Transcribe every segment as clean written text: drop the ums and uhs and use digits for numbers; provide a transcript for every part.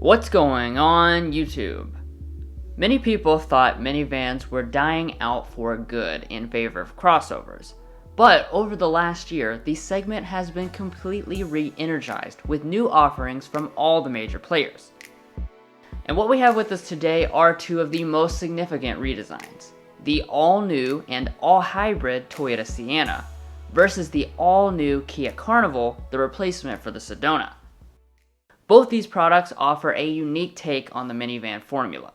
What's going on YouTube? Many people thought minivans were dying out for good in favor of crossovers, but over the last year, the segment has been completely re-energized with new offerings from all the major players. And what we have with us today are two of the most significant redesigns: the all-new and all-hybrid Toyota Sienna versus the all-new Kia Carnival, the replacement for the Sedona. Both these products offer a unique take on the minivan formula.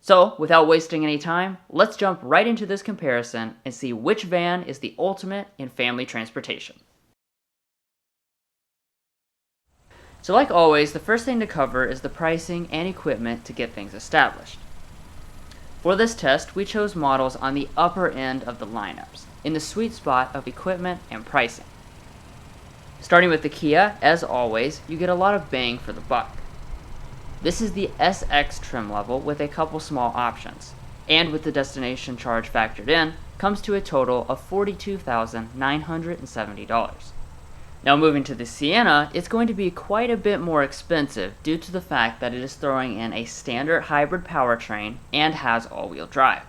So, without wasting any time, let's jump right into this comparison and see which van is the ultimate in family transportation. So like always, the first thing to cover is the pricing and equipment to get things established. For this test, we chose models on the upper end of the lineups, in the sweet spot of equipment and pricing. Starting with the Kia, as always, you get a lot of bang for the buck. This is the SX trim level with a couple small options, and with the destination charge factored in, comes to a total of $42,970. Now moving to the Sienna, it's going to be quite a bit more expensive due to the fact that it is throwing in a standard hybrid powertrain and has all-wheel drive.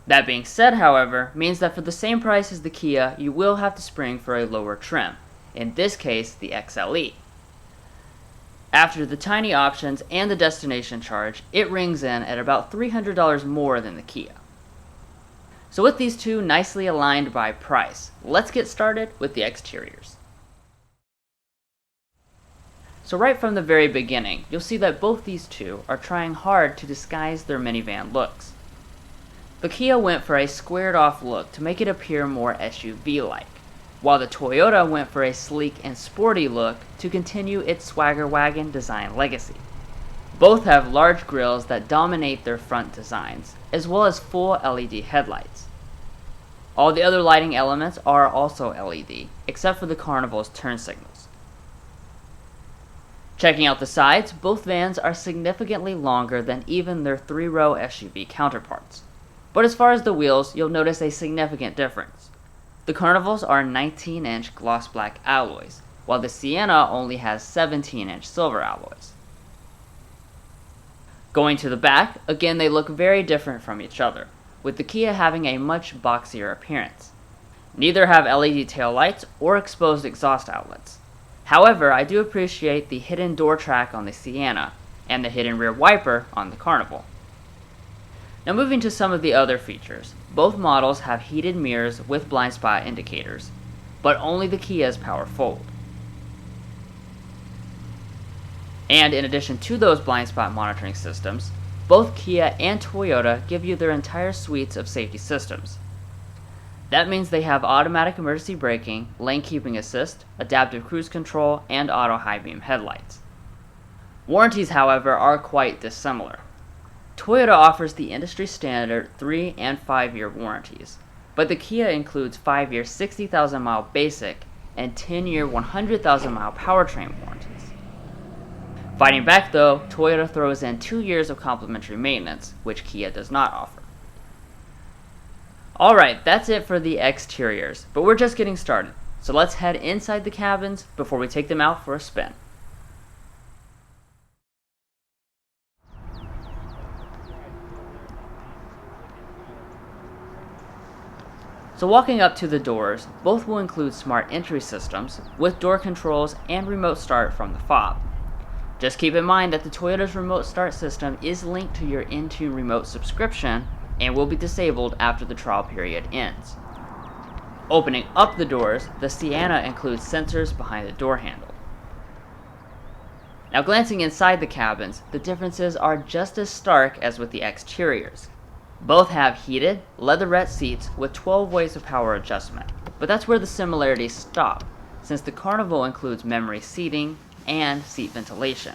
That being said, however, means that for the same price as the Kia, you will have to spring for a lower trim, in this case the XLE. After the tiny options and the destination charge, it rings in at about $300 more than the Kia. So with these two nicely aligned by price, let's get started with the exteriors. So right from the very beginning, you'll see that both these two are trying hard to disguise their minivan looks. The Kia went for a squared off look to make it appear more SUV-like, while the Toyota went for a sleek and sporty look to continue its swagger wagon design legacy. Both have large grilles that dominate their front designs, as well as full LED headlights. All the other lighting elements are also LED, except for the Carnival's turn signals. Checking out the sides, both vans are significantly longer than even their three-row SUV counterparts. But as far as the wheels, you'll notice a significant difference. The Carnivals are 19-inch gloss black alloys, while the Sienna only has 17-inch silver alloys. Going to the back, again they look very different from each other, with the Kia having a much boxier appearance. Neither have LED taillights or exposed exhaust outlets. However, I do appreciate the hidden door track on the Sienna, and the hidden rear wiper on the Carnival. Now moving to some of the other features, both models have heated mirrors with blind spot indicators, but only the Kia's power fold. And in addition to those blind spot monitoring systems, both Kia and Toyota give you their entire suites of safety systems. That means they have automatic emergency braking, lane keeping assist, adaptive cruise control, and auto high beam headlights. Warranties, however, are quite dissimilar. Toyota offers the industry standard 3 and 5 year warranties, but the Kia includes 5-year 60,000 mile basic and 10-year 100,000 mile powertrain warranties. Fighting back though, Toyota throws in 2 years of complimentary maintenance, which Kia does not offer. Alright, that's it for the exteriors, but we're just getting started, so let's head inside the cabins before we take them out for a spin. So walking up to the doors, both will include smart entry systems with door controls and remote start from the fob. Just keep in mind that the Toyota's remote start system is linked to your Intune remote subscription and will be disabled after the trial period ends. Opening up the doors, the Sienna includes sensors behind the door handle. Now glancing inside the cabins, the differences are just as stark as with the exteriors. Both have heated, leatherette seats with 12 ways of power adjustment, but that's where the similarities stop, since the Carnival includes memory seating and seat ventilation.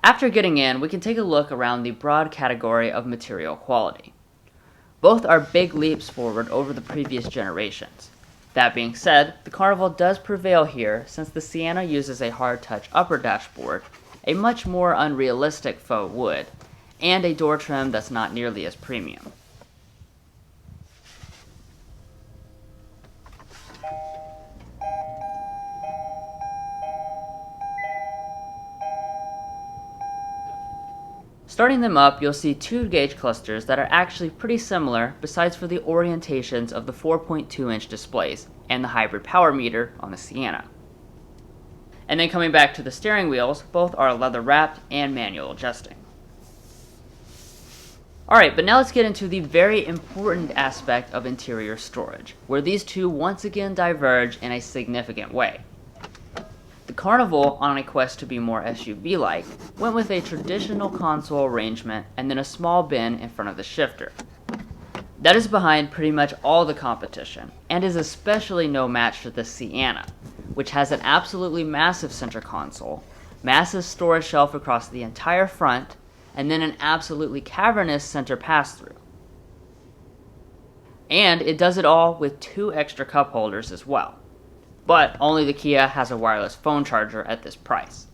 After getting in, we can take a look around the broad category of material quality. Both are big leaps forward over the previous generations. That being said, the Carnival does prevail here since the Sienna uses a hard-touch upper dashboard, a much more unrealistic faux wood, and a door trim that's not nearly as premium. Starting them up, you'll see two gauge clusters that are actually pretty similar besides for the orientations of the 4.2-inch displays and the hybrid power meter on the Sienna. And then coming back to the steering wheels, both are leather wrapped and manual adjusting. Alright, but now let's get into the very important aspect of interior storage, where these two once again diverge in a significant way. The Carnival, on a quest to be more SUV-like, went with a traditional console arrangement and then a small bin in front of the shifter. That is behind pretty much all the competition, and is especially no match for the Sienna, which has an absolutely massive center console, massive storage shelf across the entire front, and then an absolutely cavernous center pass-through. And it does it all with two extra cup holders as well. But only the Kia has a wireless phone charger at this price.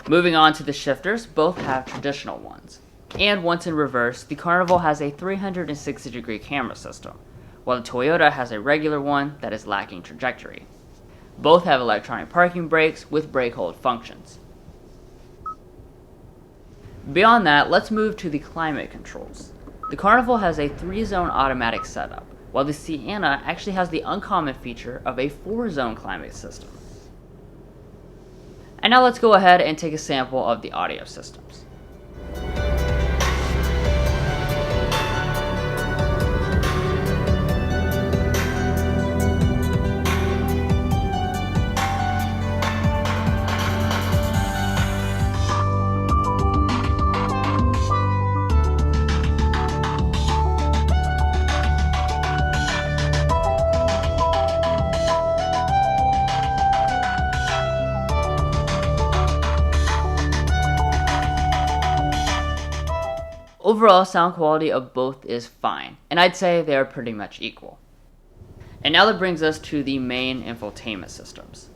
Moving on to the shifters, both have traditional ones. And once in reverse, the Carnival has a 360-degree camera system, while the Toyota has a regular one that is lacking trajectory. Both have electronic parking brakes with brake hold functions. Beyond that, let's move to the climate controls. The Carnival has a 3-zone automatic setup, while the Sienna actually has the uncommon feature of a 4-zone climate system. And now let's go ahead and take a sample of the audio systems. Overall, sound quality of both is fine, and I'd say they are pretty much equal. And now that brings us to the main infotainment systems.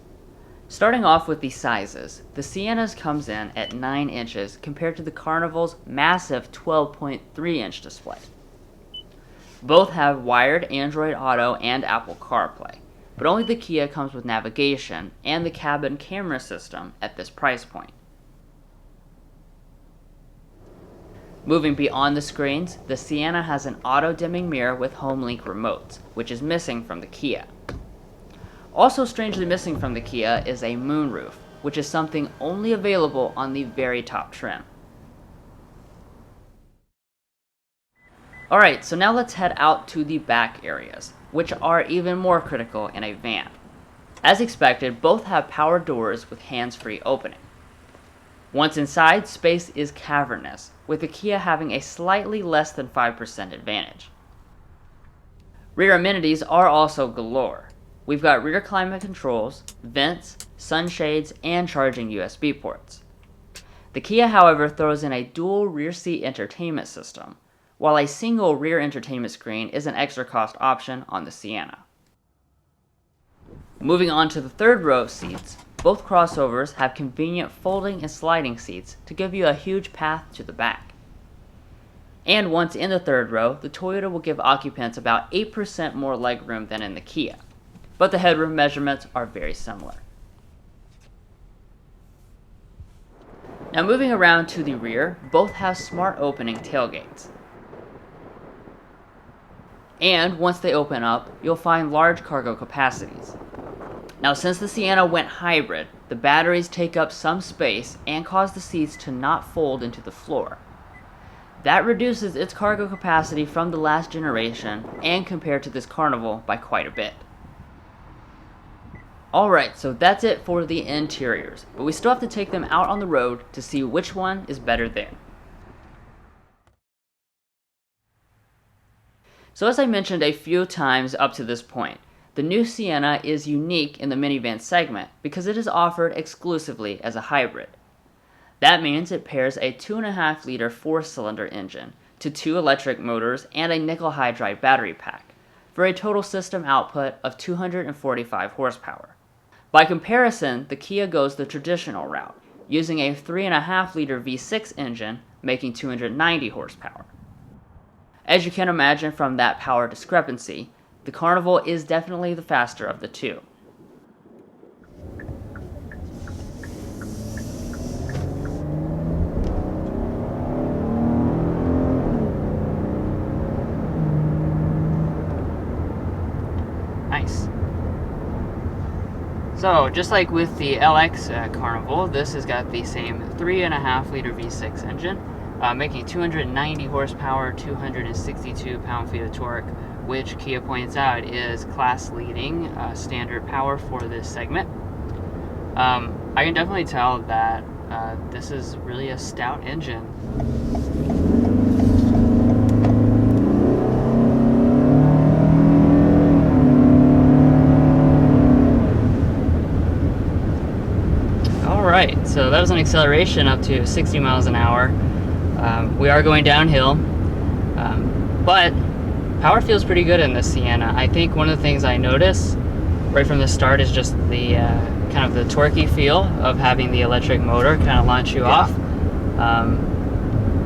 Starting off with the sizes, the Sienna's comes in at 9 inches compared to the Carnival's massive 12.3-inch display. Both have wired Android Auto and Apple CarPlay, but only the Kia comes with navigation and the cabin camera system at this price point. Moving beyond the screens, the Sienna has an auto-dimming mirror with HomeLink remotes, which is missing from the Kia. Also strangely missing from the Kia is a moonroof, which is something only available on the very top trim. Alright, so now let's head out to the back areas, which are even more critical in a van. As expected, both have power doors with hands-free opening. Once inside, space is cavernous, with the Kia having a slightly less than 5% advantage. Rear amenities are also galore. We've got rear climate controls, vents, sunshades, and charging USB ports. The Kia, however, throws in a dual rear seat entertainment system, while a single rear entertainment screen is an extra cost option on the Sienna. Moving on to the third row of seats, both crossovers have convenient folding and sliding seats to give you a huge path to the back. And once in the third row, the Toyota will give occupants about 8% more legroom than in the Kia, but the headroom measurements are very similar. Now moving around to the rear, both have smart opening tailgates. And once they open up, you'll find large cargo capacities. Now since the Sienna went hybrid, the batteries take up some space and cause the seats to not fold into the floor. That reduces its cargo capacity from the last generation and compared to this Carnival by quite a bit. Alright, so that's it for the interiors, but we still have to take them out on the road to see which one is better there. So as I mentioned a few times up to this point, the new Sienna is unique in the minivan segment because it is offered exclusively as a hybrid. That means it pairs a 2.5-liter 4-cylinder engine to 2 electric motors and a nickel hydride battery pack for a total system output of 245 horsepower. By comparison, the Kia goes the traditional route, using a 3.5-liter V6 engine making 290 horsepower. As you can imagine from that power discrepancy, the Carnival is definitely the faster of the two. So, just like with the LX Carnival, this has got the same 3.5-liter V6 engine, making 290 horsepower, 262 pound-feet of torque, which Kia points out is class-leading standard power for this segment. I can definitely tell that this is really a stout engine. Alright, so that was an acceleration up to 60 miles an hour. We are going downhill, but power feels pretty good in the Sienna. I think one of the things I notice right from the start is just the kind of the torquey feel of having the electric motor kind of launch you off.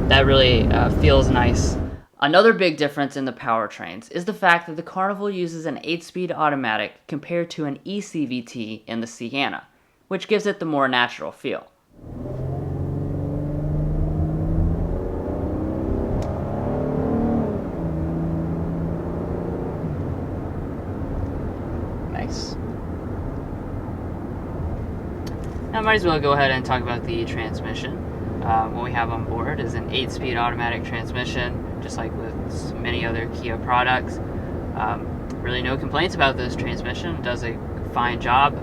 That really feels nice. Another big difference in the powertrains is the fact that the Carnival uses an 8-speed automatic compared to an eCVT in the Sienna, which gives it the more natural feel. Nice. Now I might as well go ahead and talk about the transmission. What we have on board is an 8-speed automatic transmission, just like with many other Kia products. Really no complaints about this transmission. It does a fine job.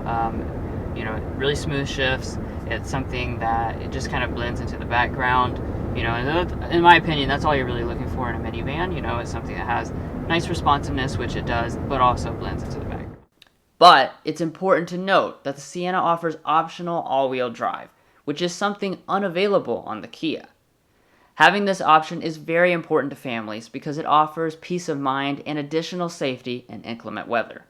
You know, really smooth shifts. It's something that it just kind of blends into the background. You know, and in my opinion, that's all you're really looking for in a minivan. You know, it's something that has nice responsiveness, which it does, but also blends into the background. But it's important to note that the Sienna offers optional all-wheel drive, which is something unavailable on the Kia. Having this option is very important to families because it offers peace of mind and additional safety in inclement weather.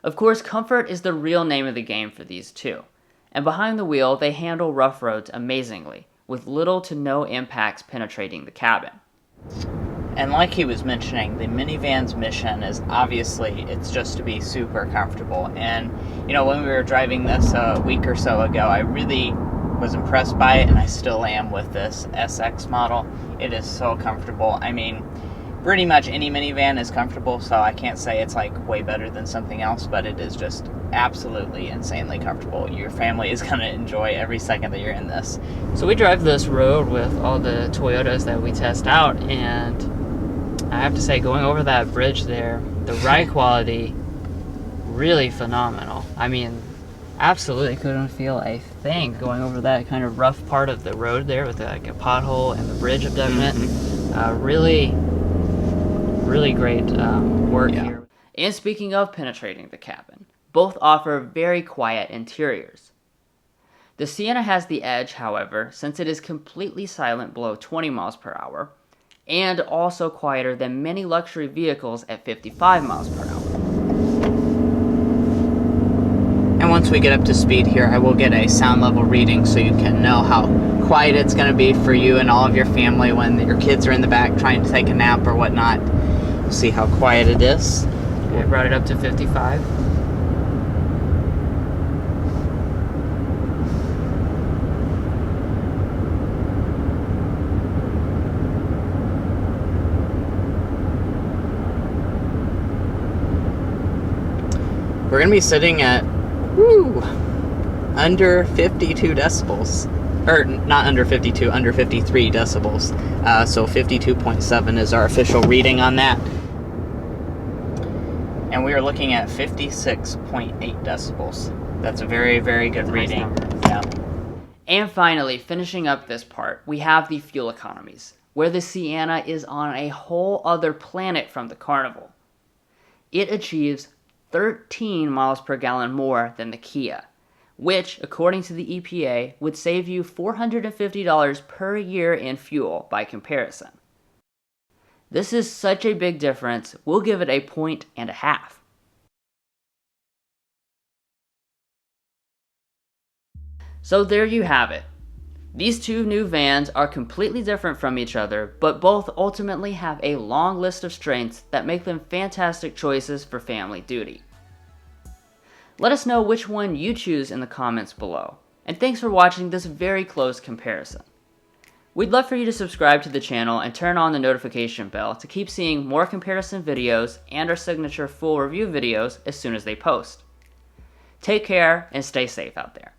Of course, comfort is the real name of the game for these two, and behind the wheel they handle rough roads amazingly, with little to no impacts penetrating the cabin. And like he was mentioning, the minivan's mission is obviously it's just to be super comfortable. And you know, when we were driving this a week or so ago, I really was impressed by it, and I still am with this SX model. It is so comfortable. I mean, pretty much any minivan is comfortable, so I can't say it's like way better than something else, but it is just absolutely insanely comfortable. Your family is going to enjoy every second that you're in this. So we drive this road with all the Toyotas that we test out, and I have to say, going over that bridge there, the ride quality, really phenomenal. I mean, absolutely couldn't feel a thing going over that kind of rough part of the road there with like a pothole and the bridge abutment. Really great work here. And speaking of penetrating the cabin, both offer very quiet interiors. The Sienna has the edge, however, since it is completely silent below 20 miles per hour, and also quieter than many luxury vehicles at 55 miles per hour. And once we get up to speed here, I will get a sound level reading so you can know how quiet it's going to be for you and all of your family when your kids are in the back trying to take a nap or whatnot. We'll see how quiet it is. I brought it up to 55. We're going to be sitting at under 52 decibels. Or not under 52, under 53 decibels. So 52.7 is our official reading on that. And we are looking at 56.8 decibels. That's a very, very good reading. Yeah. And finally, finishing up this part, we have the fuel economies, where the Sienna is on a whole other planet from the Carnival. It achieves 13 miles per gallon more than the Kia, which, according to the EPA, would save you $450 per year in fuel by comparison. This is such a big difference, we'll give it a 1.5. So there you have it. These two new vans are completely different from each other, but both ultimately have a long list of strengths that make them fantastic choices for family duty. Let us know which one you choose in the comments below, and thanks for watching this very close comparison. We'd love for you to subscribe to the channel and turn on the notification bell to keep seeing more comparison videos and our signature full review videos as soon as they post. Take care and stay safe out there.